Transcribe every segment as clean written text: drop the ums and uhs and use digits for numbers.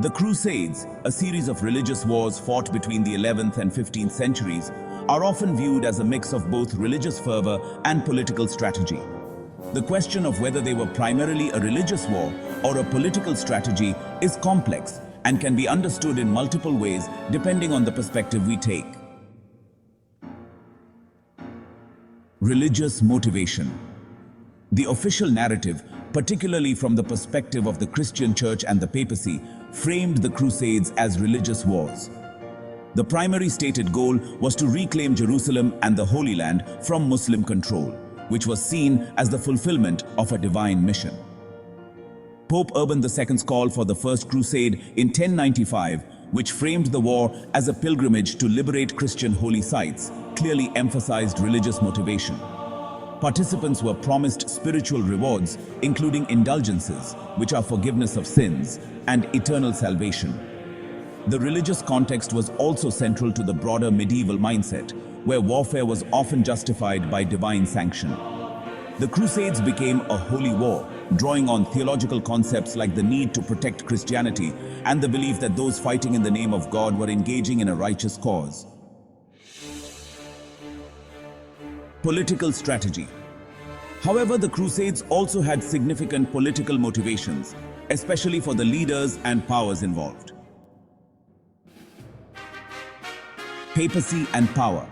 The Crusades, a series of religious wars fought between the 11th and 15th centuries, are often viewed as a mix of both religious fervor and political strategy. The question of whether they were primarily a religious war or a political strategy is complex and can be understood in multiple ways depending on the perspective we take. Religious motivation. The official narrative, particularly from the perspective of the Christian Church and the papacy, framed the Crusades as religious wars. The primary stated goal was to reclaim Jerusalem and the Holy Land from Muslim control, which was seen as the fulfillment of a divine mission. Pope Urban II's call for the First Crusade in 1095, which framed the war as a pilgrimage to liberate Christian holy sites, clearly emphasized religious motivation. Participants were promised spiritual rewards, including indulgences, which are forgiveness of sins, and eternal salvation. The religious context was also central to the broader medieval mindset, where warfare was often justified by divine sanction. The Crusades became a holy war, drawing on theological concepts like the need to protect Christianity and the belief that those fighting in the name of God were engaging in a righteous cause. Political strategy. However, the Crusades also had significant political motivations, especially for the leaders and powers involved. Papacy and power.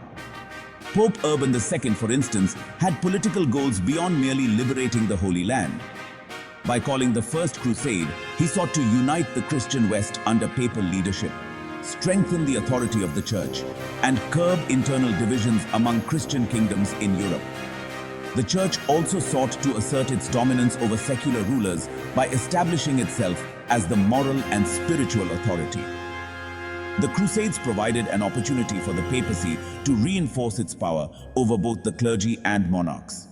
Pope Urban II, for instance, had political goals beyond merely liberating the Holy Land. By calling the First Crusade, he sought to unite the Christian West under papal leadership, strengthen the authority of the Church, and curb internal divisions among Christian kingdoms in Europe. The Church also sought to assert its dominance over secular rulers by establishing itself as the moral and spiritual authority. The Crusades provided an opportunity for the papacy to reinforce its power over both the clergy and monarchs.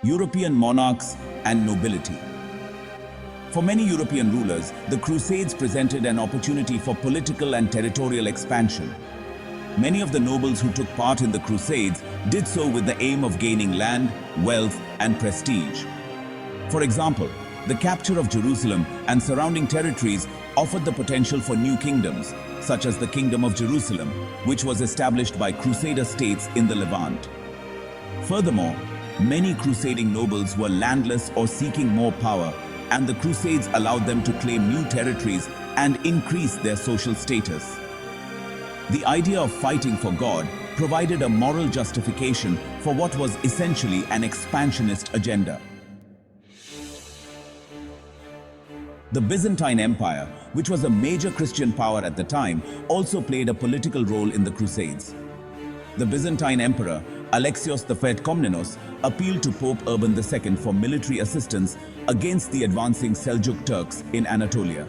European monarchs and nobility. For many European rulers, the Crusades presented an opportunity for political and territorial expansion. Many of the nobles who took part in the Crusades did so with the aim of gaining land, wealth, and prestige. For example, the capture of Jerusalem and surrounding territories offered the potential for new kingdoms, such as the Kingdom of Jerusalem, which was established by Crusader states in the Levant. Furthermore, many crusading nobles were landless or seeking more power, and the Crusades allowed them to claim new territories and increase their social status. The idea of fighting for God provided a moral justification for what was essentially an expansionist agenda. The Byzantine Empire, which was a major Christian power at the time, also played a political role in the Crusades. The Byzantine Emperor, Alexios I Komnenos, appealed to Pope Urban II for military assistance against the advancing Seljuk Turks in Anatolia.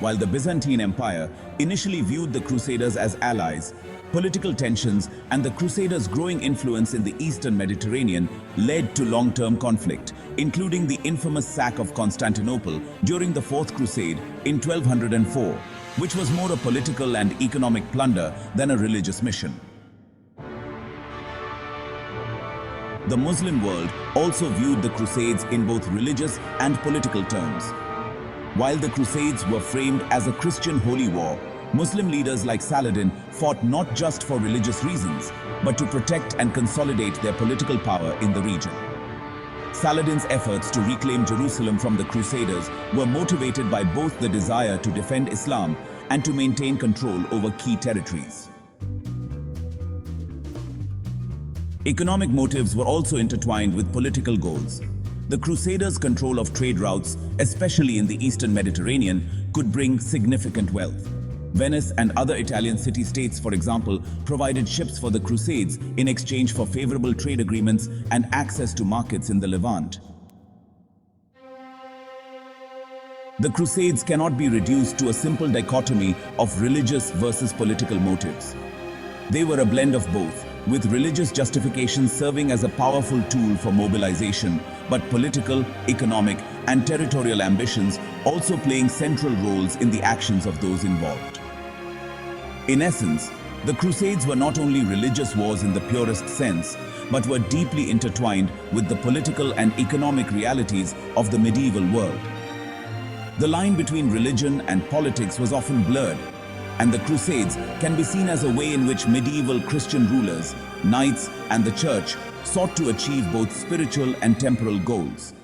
While the Byzantine Empire initially viewed the Crusaders as allies, political tensions and the Crusaders' growing influence in the Eastern Mediterranean led to long-term conflict, including the infamous sack of Constantinople during the Fourth Crusade in 1204, which was more a political and economic plunder than a religious mission. The Muslim world also viewed the Crusades in both religious and political terms. While the Crusades were framed as a Christian holy war, Muslim leaders like Saladin fought not just for religious reasons, but to protect and consolidate their political power in the region. Saladin's efforts to reclaim Jerusalem from the Crusaders were motivated by both the desire to defend Islam and to maintain control over key territories. Economic motives were also intertwined with political goals. The Crusaders' control of trade routes, especially in the Eastern Mediterranean, could bring significant wealth. Venice and other Italian city-states, for example, provided ships for the Crusades in exchange for favorable trade agreements and access to markets in the Levant. The Crusades cannot be reduced to a simple dichotomy of religious versus political motives. They were a blend of both, with religious justifications serving as a powerful tool for mobilization, but political, economic, and territorial ambitions also playing central roles in the actions of those involved. In essence, the Crusades were not only religious wars in the purest sense, but were deeply intertwined with the political and economic realities of the medieval world. The line between religion and politics was often blurred, and the Crusades can be seen as a way in which medieval Christian rulers, knights, and the church sought to achieve both spiritual and temporal goals.